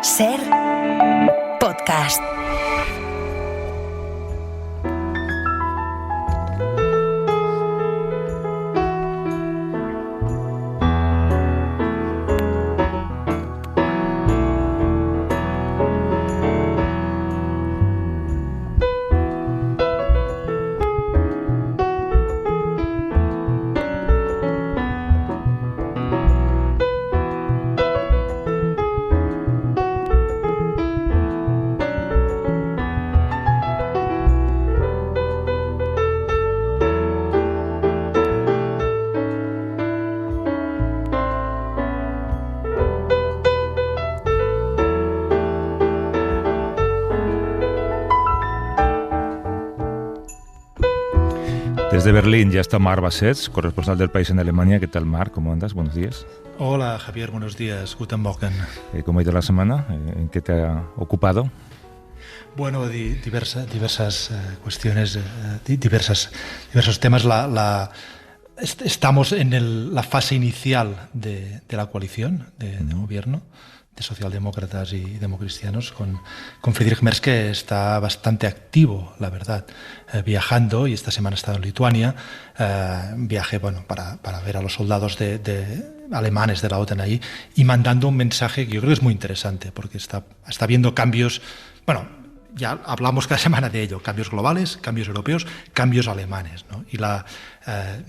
Ser podcast. Desde Berlín ya está Marc Bassets, corresponsal del País en Alemania. ¿Qué tal, Marc? ¿Cómo andas? Buenos días. Hola, Javier. Buenos días. Guten Morgen. ¿Cómo ha ido la semana? ¿En qué te ha ocupado? Bueno, diversas cuestiones, diversos temas. Estamos en la fase inicial de la coalición de gobierno de socialdemócratas y democristianos con Friedrich Merz, que está bastante activo, la verdad, viajando, y esta semana ha estado en Lituania. Viaje para ver a los soldados alemanes de la OTAN ahí, y mandando un mensaje que yo creo que es muy interesante, porque está viendo cambios. Bueno, ya hablamos cada semana de ello: cambios globales, cambios europeos, cambios alemanes, ¿no? Y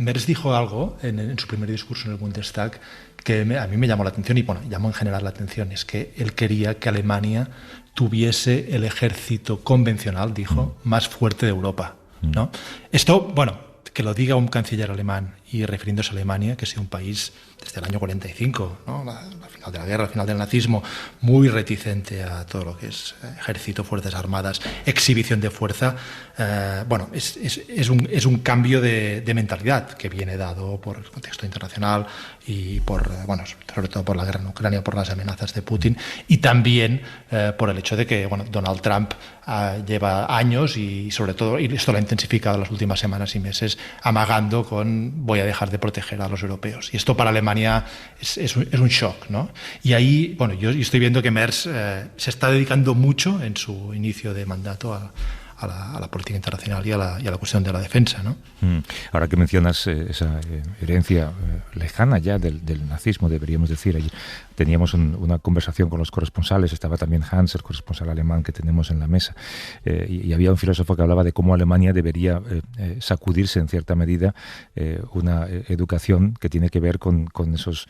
Merz dijo algo en su primer discurso en el Bundestag que a mí me llamó la atención, y llamó en general la atención. Es que él quería que Alemania tuviese el ejército convencional, dijo, más fuerte de Europa, ¿no? Esto, que lo diga un canciller alemán y refiriéndose a Alemania, que sea un país desde el año 45, ¿no? La final de la guerra, el final del nazismo, muy reticente a todo lo que es ejército, fuerzas armadas, exhibición de fuerza. Es un cambio de mentalidad que viene dado por el contexto internacional y sobre todo por la guerra en Ucrania, por las amenazas de Putin, y también por el hecho de que Donald Trump lleva años, y sobre todo, y esto lo ha intensificado en las últimas semanas y meses, amagando con: voy a dejar de proteger a los europeos. Y esto para Alemania es un shock, ¿no? Y ahí, yo estoy viendo que Merz se está dedicando mucho en su inicio de mandato a la política internacional y a la cuestión de la defensa, ¿no? Ahora que mencionas esa herencia lejana ya del nazismo, deberíamos decir, allí teníamos una conversación con los corresponsales, estaba también Hans, el corresponsal alemán que tenemos en la mesa, y había un filósofo que hablaba de cómo Alemania debería sacudirse en cierta medida una educación que tiene que ver con esos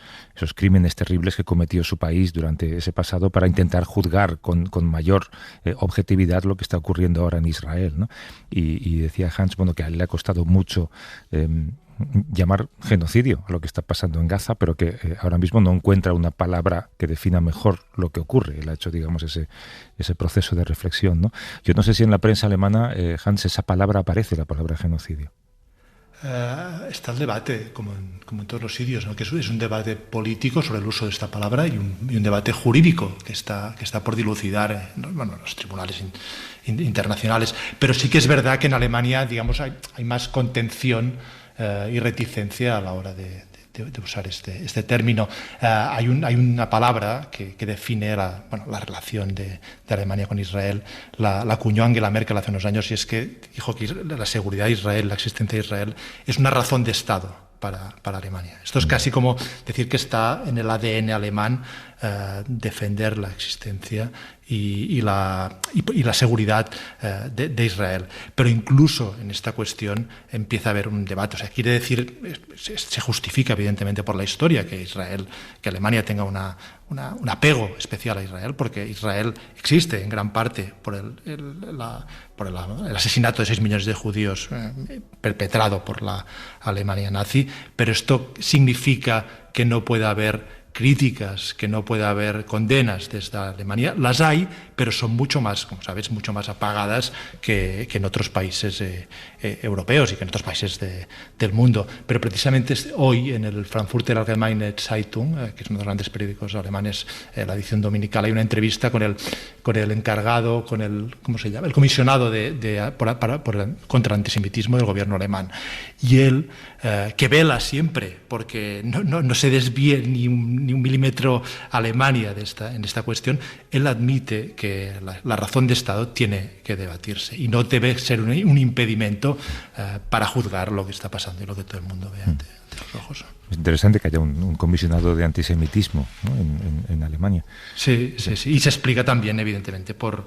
crímenes terribles que cometió su país durante ese pasado, para intentar juzgar con mayor objetividad lo que está ocurriendo ahora en Israel, ¿no? Y decía Hans, que a él le ha costado mucho llamar genocidio a lo que está pasando en Gaza, pero que ahora mismo no encuentra una palabra que defina mejor lo que ocurre. Él ha hecho, digamos, ese proceso de reflexión, ¿no? Yo no sé si en la prensa alemana, Hans, esa palabra aparece, la palabra genocidio. Está el debate, como en todos los sitios, ¿no? Que es un debate político sobre el uso de esta palabra, y un debate jurídico que está por dilucidar en los tribunales internacionales. Pero sí que es verdad que en Alemania, digamos, hay más contención y reticencia a la hora de usar este término. Hay una palabra que define la relación de Alemania con Israel. La acuñó Angela Merkel hace unos años, y es que dijo que la seguridad de Israel, la existencia de Israel, es una razón de Estado para Alemania. Esto es casi como decir que está en el ADN alemán defender la existencia y la seguridad de Israel. Pero incluso en esta cuestión empieza a haber un debate. O sea, quiere decir, se justifica evidentemente por la historia que Alemania tenga un apego especial a Israel, porque Israel existe en gran parte por el asesinato de 6 millones de judíos perpetrado por la Alemania nazi, pero esto significa que no puede haber críticas, que no puede haber condenas desde Alemania. Las hay, pero son mucho más, como sabes, mucho más apagadas que en otros países europeos y que en otros países del mundo. Pero precisamente hoy, en el Frankfurter Allgemeine Zeitung, que es uno de los grandes periódicos alemanes, la edición dominical, hay una entrevista con el encargado, ¿cómo se llama?, el comisionado contra el antisemitismo del gobierno alemán. Y él, que vela siempre porque no se desvíe ni ni un milímetro Alemania en esta cuestión, él admite que la razón de Estado tiene que debatirse y no debe ser un impedimento para juzgar lo que está pasando y lo que todo el mundo ve ante los ojos. Es interesante que haya un comisionado de antisemitismo, ¿no?, en Alemania. Sí. Y se explica también, evidentemente, por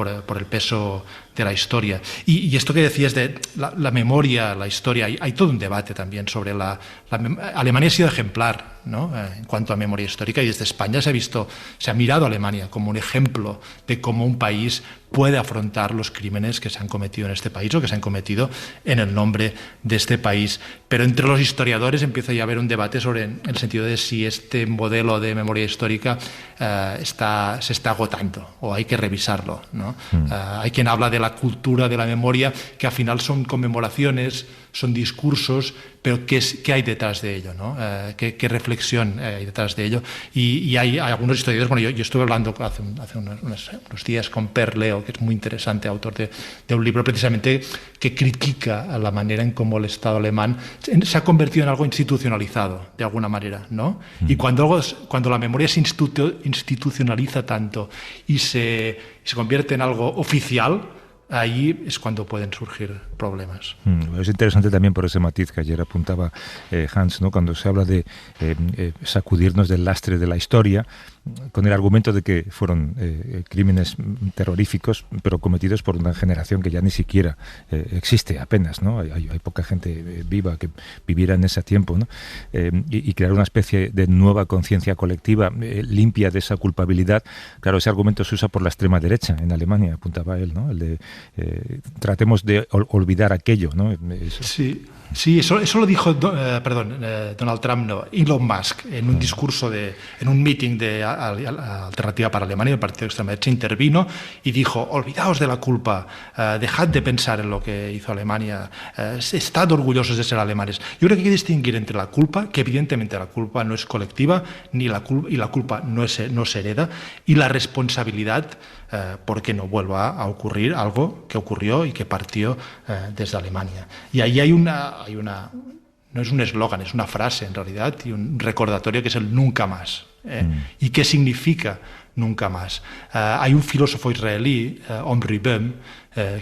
el peso de la historia. Y esto que decías de la memoria, la historia, hay todo un debate también sobre Alemania ha sido ejemplar, ¿no?, en cuanto a memoria histórica, y desde España se ha mirado a Alemania como un ejemplo de cómo un país puede afrontar los crímenes que se han cometido en este país o que se han cometido en el nombre de este país. Pero entre los historiadores empieza ya a haber un debate sobre el sentido de si este modelo de memoria histórica se está agotando o hay que revisarlo, ¿no? Hay quien habla de la cultura de la memoria, que al final son conmemoraciones, son discursos, pero ¿qué hay detrás de ello, ¿no? ¿Qué reflexión hay detrás de ello? Y hay algunos historiadores, bueno, yo estuve hablando hace unos días con Per Leo, que es muy interesante, autor de un libro precisamente que critica la manera en cómo el Estado alemán se ha convertido en algo institucionalizado, de alguna manera, ¿no? Y cuando la memoria se institucionaliza tanto y se convierte en algo oficial, ahí es cuando pueden surgir problemas. Es interesante también por ese matiz que ayer apuntaba Hans, ¿no?, cuando se habla de sacudirnos del lastre de la historia, con el argumento de que fueron crímenes terroríficos, pero cometidos por una generación que ya ni siquiera existe apenas, ¿no? Hay poca gente viva que viviera en ese tiempo, ¿no? Y crear una especie de nueva conciencia colectiva limpia de esa culpabilidad. Claro, ese argumento se usa por la extrema derecha en Alemania, apuntaba él, ¿no? El de tratemos de olvidar aquello, ¿no? Sí, eso lo dijo, Donald Trump, no, Elon Musk, en un discurso, en un meeting de Alternativa para Alemania, el partido de extrema derecha intervino y dijo: olvidaos de la culpa, dejad de pensar en lo que hizo Alemania, estad orgullosos de ser alemanes. Yo creo que hay que distinguir entre la culpa, que evidentemente la culpa no es colectiva, y la culpa no se hereda, y la responsabilidad porque no vuelva a ocurrir algo que ocurrió y que partió desde Alemania. Y ahí hay no es un eslogan, es una frase en realidad, y un recordatorio que es el nunca más. ¿Y qué significa nunca más? Hay un filósofo israelí, Omri Böhm,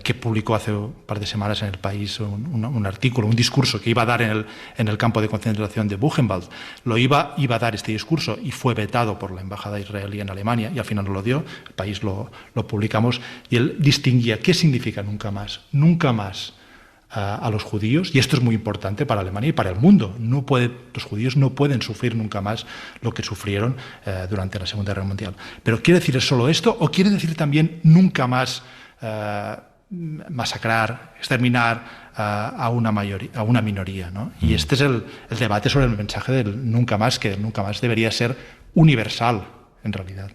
que publicó hace un par de semanas en El País un artículo, un discurso que iba a dar en el campo de concentración de Buchenwald. Iba a dar este discurso y fue vetado por la embajada israelí en Alemania, y al final no lo dio. El País lo publicamos, y él distinguía qué significa nunca más. Nunca más a los judíos, y esto es muy importante para Alemania y para el mundo. Los judíos no pueden sufrir nunca más lo que sufrieron durante la Segunda Guerra Mundial. Pero ¿quiere decir solo esto, o quiere decir también nunca más masacrar, exterminar a una minoría, ¿no? Y este es el debate sobre el mensaje del nunca más, que el nunca más debería ser universal, en realidad.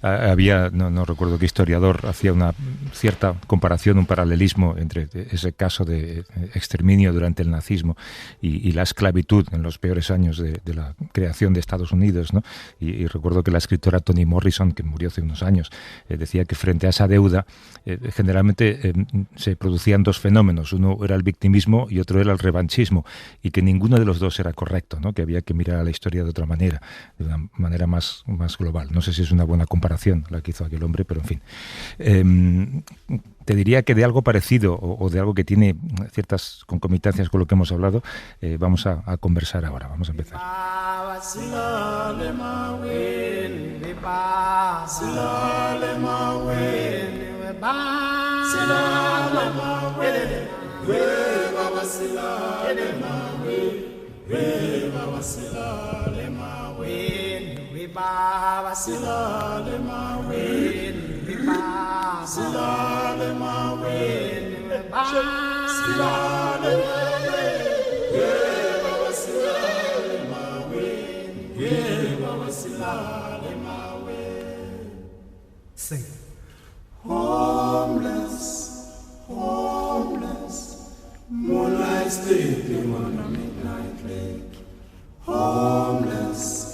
Había, no recuerdo qué historiador, hacía una cierta comparación, un paralelismo entre ese caso de exterminio durante el nazismo y la esclavitud en los peores años de la creación de Estados Unidos, ¿no? Y recuerdo que la escritora Toni Morrison, que murió hace unos años, decía que frente a esa deuda generalmente se producían dos fenómenos. Uno era el victimismo y otro era el revanchismo, y que ninguno de los dos era correcto, ¿no? Que había que mirar a la historia de otra manera, de una manera más global. No sé si es una buena comparación la que hizo aquel hombre, pero en fin. Te diría que de algo parecido o de algo que tiene ciertas concomitancias con lo que hemos hablado, vamos a conversar ahora. Vamos a empezar. Baba silale ma wen, Baba silale ma wen, Baba silale ma wen, Baba silale ma wen, Baba silale ma wen. Sing. Homeless, homeless, moonlight sleeping on a midnight lake. Homeless.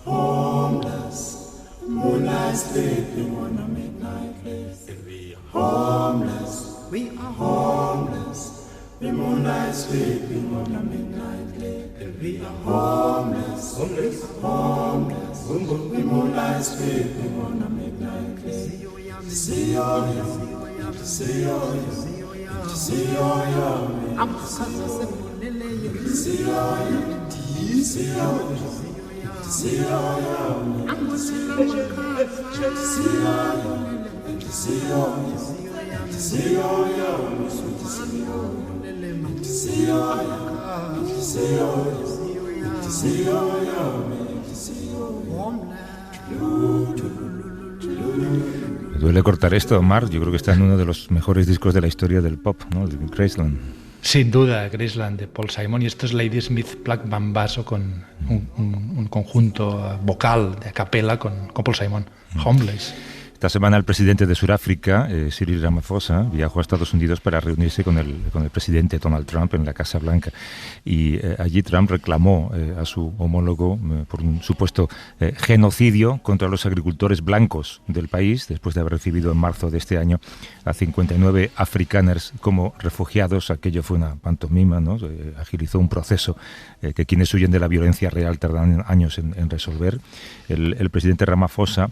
Homeless, moonlight sleeping on a midnight lake. We are homeless, we are homeless, the moonlight sleeping on a midnight lake. We are homeless, homeless, homeless. We moonlight sleeping on a midnight clear. See yo, see yo, see yo, I'm see yo, see yo, see yo, I'm Me duele cortar esto, Omar. Yo creo que está en uno de los mejores discos de la historia del pop, ¿no? El Graceland. Sin duda, Graceland de Paul Simon, y esto es Ladysmith Black Mambazo con un conjunto vocal de a capela con Paul Simon, Homeless. Esta semana el presidente de Sudáfrica, Cyril Ramaphosa, viajó a Estados Unidos para reunirse con el presidente Donald Trump en la Casa Blanca. Y allí Trump reclamó a su homólogo por un supuesto genocidio contra los agricultores blancos del país, después de haber recibido en marzo de este año a 59 afrikaners como refugiados. Aquello fue una pantomima, ¿no? Agilizó un proceso que quienes huyen de la violencia real tardan años en resolver. El presidente Ramaphosa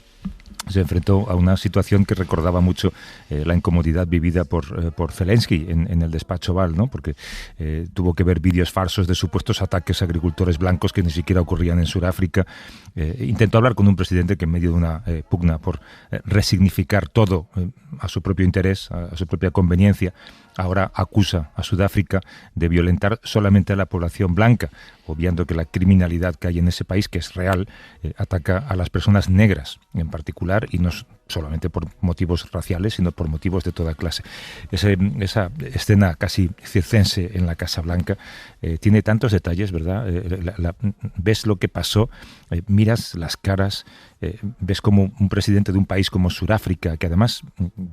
se enfrentó a una situación que recordaba mucho la incomodidad vivida por Zelensky en el despacho Oval, ¿no? Porque tuvo que ver vídeos falsos de supuestos ataques a agricultores blancos que ni siquiera ocurrían en Sudáfrica. Intentó hablar con un presidente que en medio de una pugna por resignificar todo a su propio interés, a su propia conveniencia, ahora acusa a Sudáfrica de violentar solamente a la población blanca, obviando que la criminalidad que hay en ese país, que es real, ataca a las personas negras en particular, y no solamente por motivos raciales, sino por motivos de toda clase. Esa escena casi circense en la Casa Blanca tiene tantos detalles, ¿verdad? Ves lo que pasó, miras las caras, ves como un presidente de un país como Sudáfrica, que además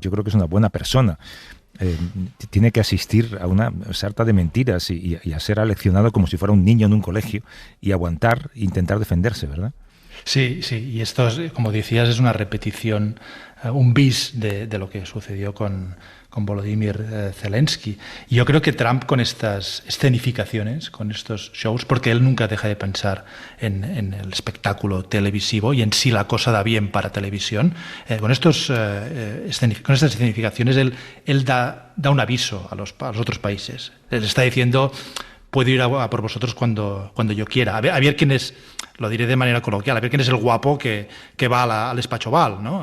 yo creo que es una buena persona, tiene que asistir a una sarta de mentiras y a ser aleccionado como si fuera un niño en un colegio y aguantar, intentar defenderse, ¿verdad? Sí, y esto, como decías, es una repetición, un bis de lo que sucedió con Volodymyr Zelensky. Y yo creo que Trump, con estas escenificaciones, con estos shows, porque él nunca deja de pensar en el espectáculo televisivo y en si la cosa da bien para televisión, con estas escenificaciones él da un aviso a los otros países. Él está diciendo: puedo ir a por vosotros cuando yo quiera. A ver quién es, lo diré de manera coloquial, a ver quién es el guapo que va al despacho Oval, ¿no?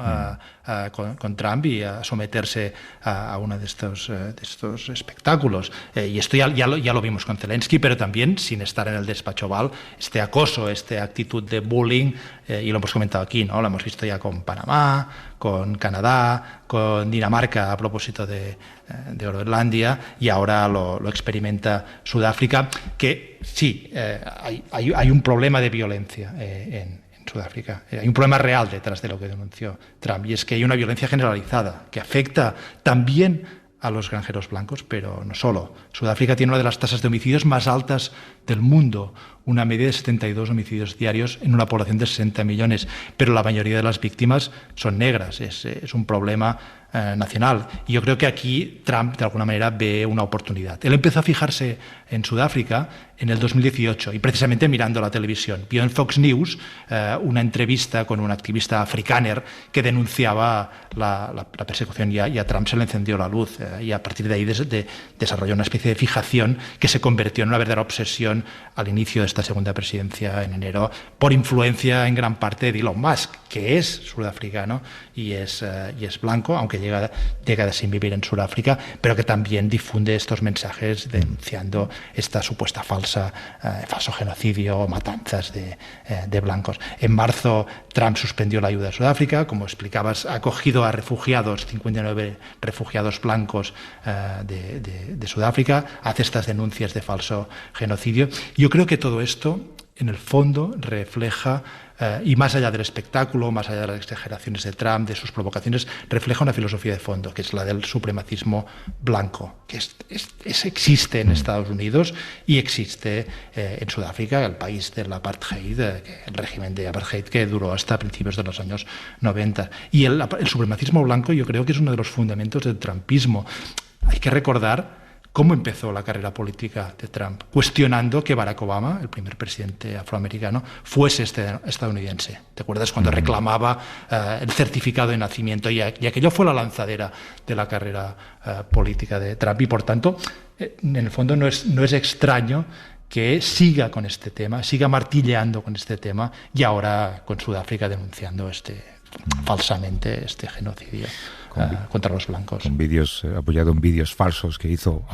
Con Trump y a someterse a uno de estos espectáculos. Y esto ya lo vimos con Zelensky, pero también, sin estar en el despacho Oval, este acoso, esta actitud de bullying, y lo hemos comentado aquí, ¿no? Lo hemos visto ya con Panamá, con Canadá, con Dinamarca a propósito de Groenlandia, y ahora lo experimenta Sudáfrica, que sí, hay un problema de violencia en Sudáfrica. Hay un problema real detrás de lo que denunció Trump, y es que hay una violencia generalizada que afecta también a los granjeros blancos, pero no solo. Sudáfrica tiene una de las tasas de homicidios más altas del mundo, una media de 72 homicidios diarios en una población de 60 millones, pero la mayoría de las víctimas son negras. Es un problema nacional. Y yo creo que aquí Trump, de alguna manera, ve una oportunidad. Él empezó a fijarse en Sudáfrica en el 2018, y precisamente mirando la televisión. Vio en Fox News una entrevista con un activista afrikaner que denunciaba la persecución, y a Trump se le encendió la luz, y a partir de ahí desarrolló una especie de fijación que se convirtió en una verdadera obsesión al inicio de esta segunda presidencia en enero, por influencia en gran parte de Elon Musk, que es sudafricano y es blanco, aunque llega décadas sin vivir en Sudáfrica, pero que también difunde estos mensajes denunciando esta supuesta falso genocidio o matanzas de blancos. En marzo Trump suspendió la ayuda a Sudáfrica, como explicabas, ha acogido a refugiados, 59 refugiados blancos de Sudáfrica, hace estas denuncias de falso genocidio. Yo creo que todo esto, en el fondo, refleja, y más allá del espectáculo, más allá de las exageraciones de Trump, de sus provocaciones, refleja una filosofía de fondo, que es la del supremacismo blanco, que existe en Estados Unidos y existe en Sudáfrica, el país del apartheid, el régimen de apartheid que duró hasta principios de los años 90. Y el supremacismo blanco, yo creo que es uno de los fundamentos del trumpismo. Hay que recordar cómo empezó la carrera política de Trump, cuestionando que Barack Obama, el primer presidente afroamericano, fuese estadounidense. ¿Te acuerdas cuando reclamaba el certificado de nacimiento? Y aquello fue la lanzadera de la carrera política de Trump. Y por tanto, en el fondo no es extraño que siga con este tema, siga martilleando con este tema y ahora con Sudáfrica denunciando falsamente este genocidio contra los blancos. Con vídeos, apoyado en vídeos falsos que hizo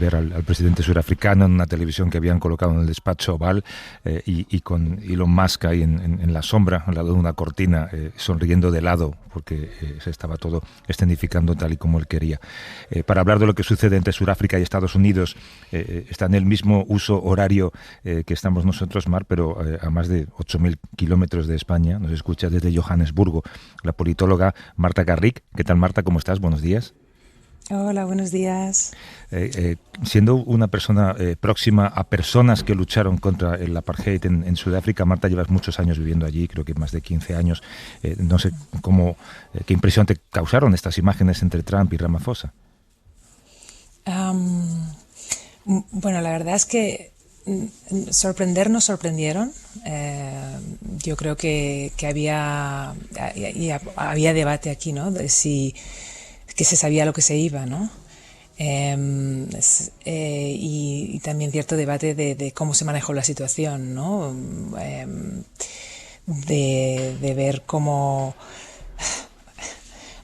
ver al presidente surafricano en una televisión que habían colocado en el despacho Oval y con Elon Musk ahí en la sombra, al lado de una cortina, sonriendo de lado, porque se estaba todo escenificando tal y como él quería. Para hablar de lo que sucede entre Sudáfrica y Estados Unidos, está en el mismo uso horario que estamos nosotros, Mar, pero a más de 8.000 kilómetros de España. Nos escucha desde Johannesburgo la politóloga Marta Garrick. ¿Qué tal, Marta? ¿Cómo estás? Buenos días. Hola, buenos días. Siendo una persona próxima a personas que lucharon contra el apartheid en Sudáfrica, Marta, llevas muchos años viviendo allí, creo que más de 15 años. No sé qué impresión te causaron estas imágenes entre Trump y Ramaphosa. Bueno, la verdad es que nos sorprendieron. Yo creo que había debate aquí, ¿no? De que se sabía lo que se iba, ¿no? Y también cierto debate de cómo se manejó la situación, ¿no? De ver cómo...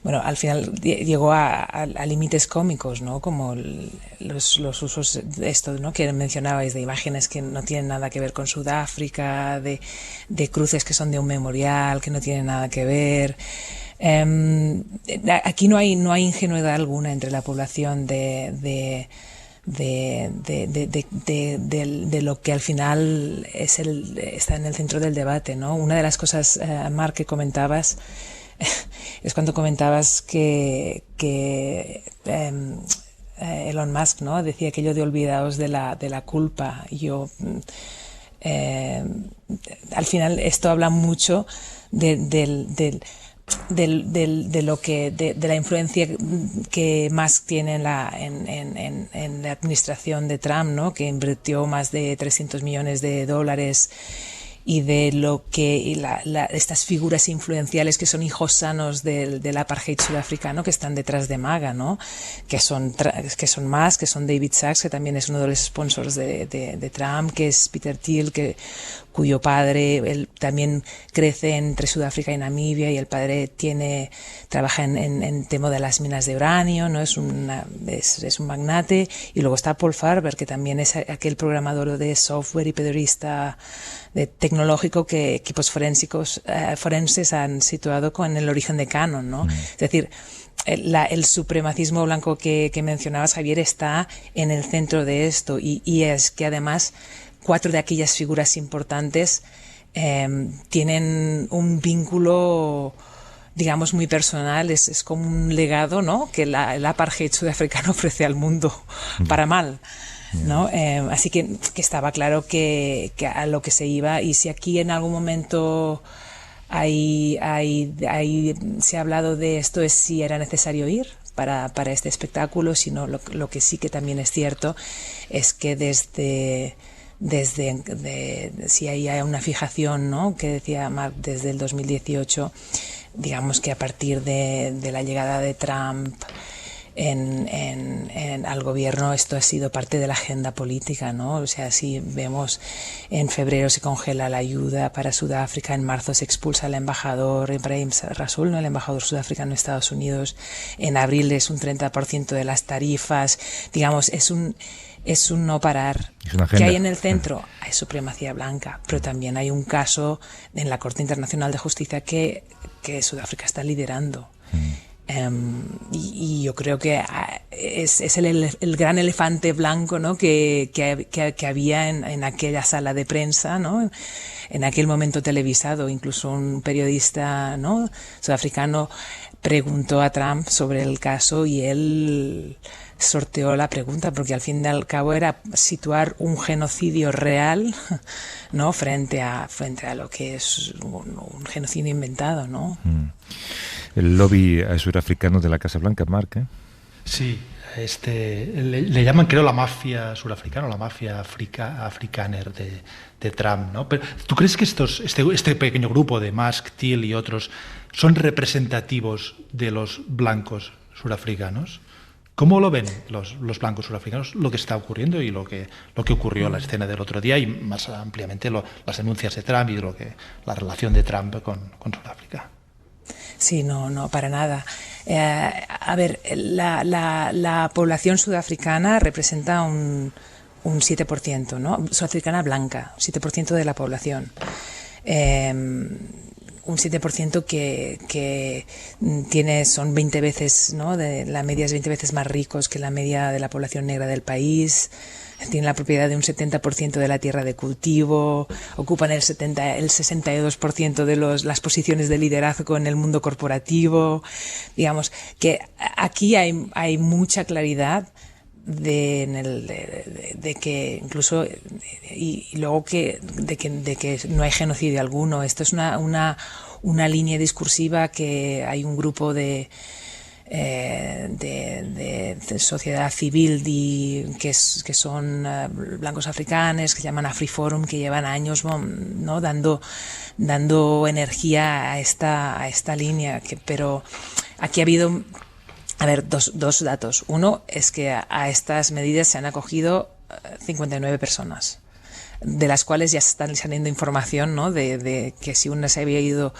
Bueno, al final llegó a límites cómicos, ¿no? Como los usos de esto, ¿no? Que mencionabais, de imágenes que no tienen nada que ver con Sudáfrica, de cruces que son de un memorial, que no tienen nada que ver. Aquí no hay ingenuidad alguna entre la población de lo que al final está en el centro del debate, ¿no? Una de las cosas, Marc, que comentabas es cuando comentabas que Elon Musk, ¿no? Decía aquello de olvidaos de la culpa. Yo al final esto habla mucho de la influencia que Musk tiene en la administración de Trump, ¿no? Que invirtió más de $300 millones y de lo que estas figuras influenciales que son hijos sanos del apartheid sudafricano, que están detrás de MAGA, ¿no? Que son más, que son David Sachs, que también es uno de los sponsors de Trump, que es Peter Thiel, cuyo padre él también crece entre Sudáfrica y Namibia, y el padre trabaja en tema de las minas de uranio, ¿no? Es un magnate. Y luego está Paul Farber, que también es aquel programador de software y periodista tecnológico que equipos forenses han situado con el origen de Canon, ¿no? Es decir, el supremacismo blanco que mencionabas, Javier, está en el centro de esto, y es que además 4 de aquellas figuras importantes tienen un vínculo, digamos, muy personal. Es como un legado, ¿no? Que el apartheid sudafricano ofrece al mundo para mal, ¿no? Así que estaba claro que a lo que se iba. Y si aquí en algún momento se ha hablado de esto, es si era necesario ir para este espectáculo. Sino lo que sí que también es cierto es que si hay una fijación, ¿no? Que decía Marc, desde el 2018, digamos que a partir de la llegada de Trump al gobierno, esto ha sido parte de la agenda política, ¿no? O sea, si vemos, en febrero se congela la ayuda para Sudáfrica, en marzo se expulsa al embajador Ebrahim Rasool, ¿no? El embajador sudafricano en Estados Unidos, en abril es un 30% de las tarifas, digamos, es un no parar. Que hay en el centro, hay supremacía blanca, pero también hay un caso en la Corte Internacional de Justicia que Sudáfrica está liderando. Y yo creo que es el gran elefante blanco, ¿no? que había en aquella sala de prensa, ¿no? En aquel momento televisado. Incluso un periodista, ¿no? sudafricano preguntó a Trump sobre el caso y él sorteó la pregunta, porque al fin y al cabo era situar un genocidio real, ¿no? frente a lo que es un genocidio inventado, ¿no? El lobby surafricano de la Casa Blanca, Marc, ¿eh? Sí, le llaman, creo, la mafia surafricana, la mafia afrikaner de Trump, ¿no? Pero ¿tú crees que este pequeño grupo de Musk, Thiel y otros son representativos de los blancos surafricanos? ¿Cómo lo ven los blancos surafricanos lo que está ocurriendo y lo que ocurrió en la escena del otro día y más ampliamente las denuncias de Trump y la relación de Trump con Sudáfrica? Sí, no, para nada. A ver, la población sudafricana representa un 7%, ¿no? Sudafricana blanca, 7% de la población. Un 7% que son 20 veces, ¿no? La media es 20 veces más ricos que la media de la población negra del país. Tienen la propiedad de un 70% de la tierra de cultivo, ocupan el 62% de las posiciones de liderazgo en el mundo corporativo. Digamos que aquí hay mucha claridad de que incluso y luego de que no hay genocidio alguno. Esto es una línea discursiva que hay un grupo de sociedad civil que son blancos africanos, que llaman AfriForum, que llevan años, ¿no? dando energía a esta línea. Pero aquí ha habido, a ver, dos datos. Uno es que a estas medidas se han acogido 59 personas, de las cuales ya están saliendo información, ¿no? de que si una se había ido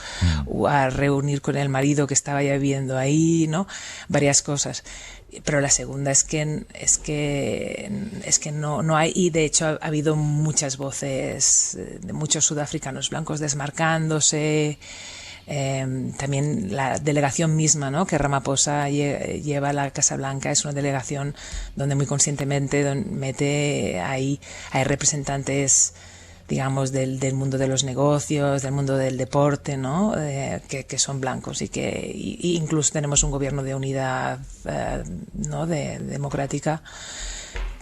a reunir con el marido que estaba ya viviendo ahí, ¿no? Varias cosas. Pero la segunda es que no hay, y de hecho ha habido muchas voces de muchos sudafricanos blancos desmarcándose. También la delegación misma, ¿no? que Ramaphosa lleva a la Casa Blanca es una delegación donde muy conscientemente hay representantes, digamos, del mundo de los negocios, del mundo del deporte, ¿no? Que son blancos y incluso tenemos un gobierno de unidad, ¿no? democrática,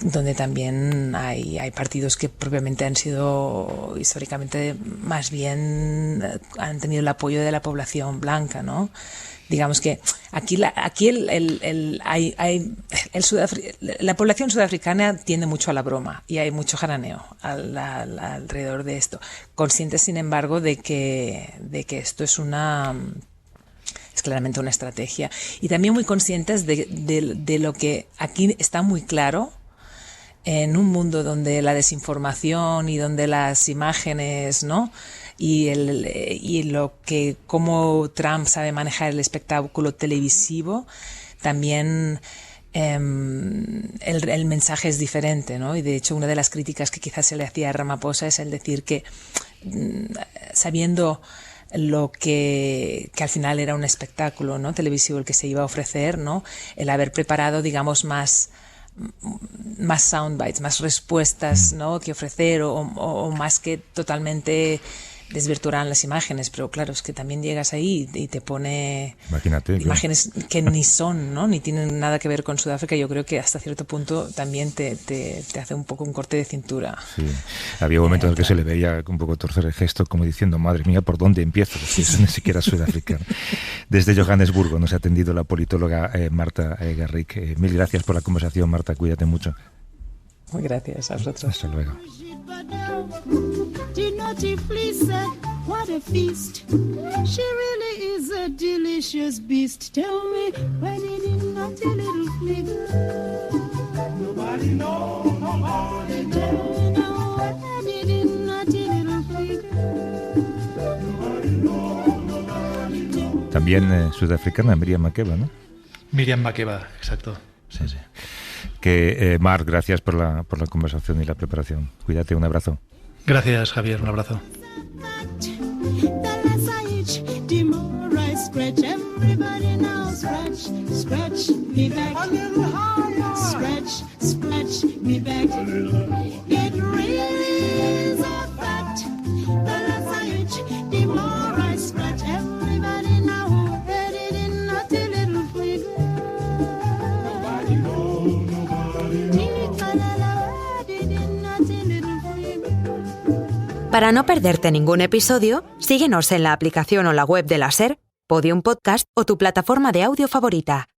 donde también hay partidos que propiamente han sido históricamente más bien han tenido el apoyo de la población blanca, ¿no? Digamos que aquí la población sudafricana tiende mucho a la broma y hay mucho jaraneo alrededor de esto, conscientes sin embargo de que esto es claramente una estrategia, y también muy conscientes de lo que aquí está muy claro. En un mundo donde la desinformación y donde las imágenes, ¿no? Cómo Trump sabe manejar el espectáculo televisivo, también el mensaje es diferente, ¿no? Y de hecho una de las críticas que quizás se le hacía a Ramaphosa es el decir que sabiendo lo que al final era un espectáculo, ¿no? televisivo el que se iba a ofrecer, ¿no? El haber preparado, digamos, más soundbites, más respuestas, ¿no? que ofrecer o más que totalmente desvirtuarán las imágenes, pero claro, es que también llegas ahí y te pone imágenes que ni son, ¿no? ni tienen nada que ver con Sudáfrica. Yo creo que hasta cierto punto también te hace un poco un corte de cintura. Sí. Había momentos en que se le veía un poco torcer el gesto, como diciendo, madre mía, ¿por dónde empiezo? Si eso ni siquiera es sudafricano. Desde Johannesburgo nos ha atendido la politóloga Marta Garrick. Mil gracias por la conversación, Marta, cuídate mucho. Muy gracias a vosotros. Hasta luego. What a feast. She really is a delicious beast. Tell me, when it is not a little figure. Nobody knows, nobody knows. When it is not a little figure. Nobody knows, nobody knows. También sudafricana, Miriam Makeba, ¿no? Miriam Makeba, exacto. Sí. Que Marc, gracias por la conversación y la preparación. Cuídate, un abrazo. Gracias, Javier, un abrazo. The more I scratch, everybody now scratch me back. A little higher. Scratch me back. It really is a fact. The less I itch, the more I scratch. Everybody now heard it in not a little figure. Nobody knows, nobody knows. Para no perderte ningún episodio, síguenos en la aplicación o la web de la SER, Podium Podcast o tu plataforma de audio favorita.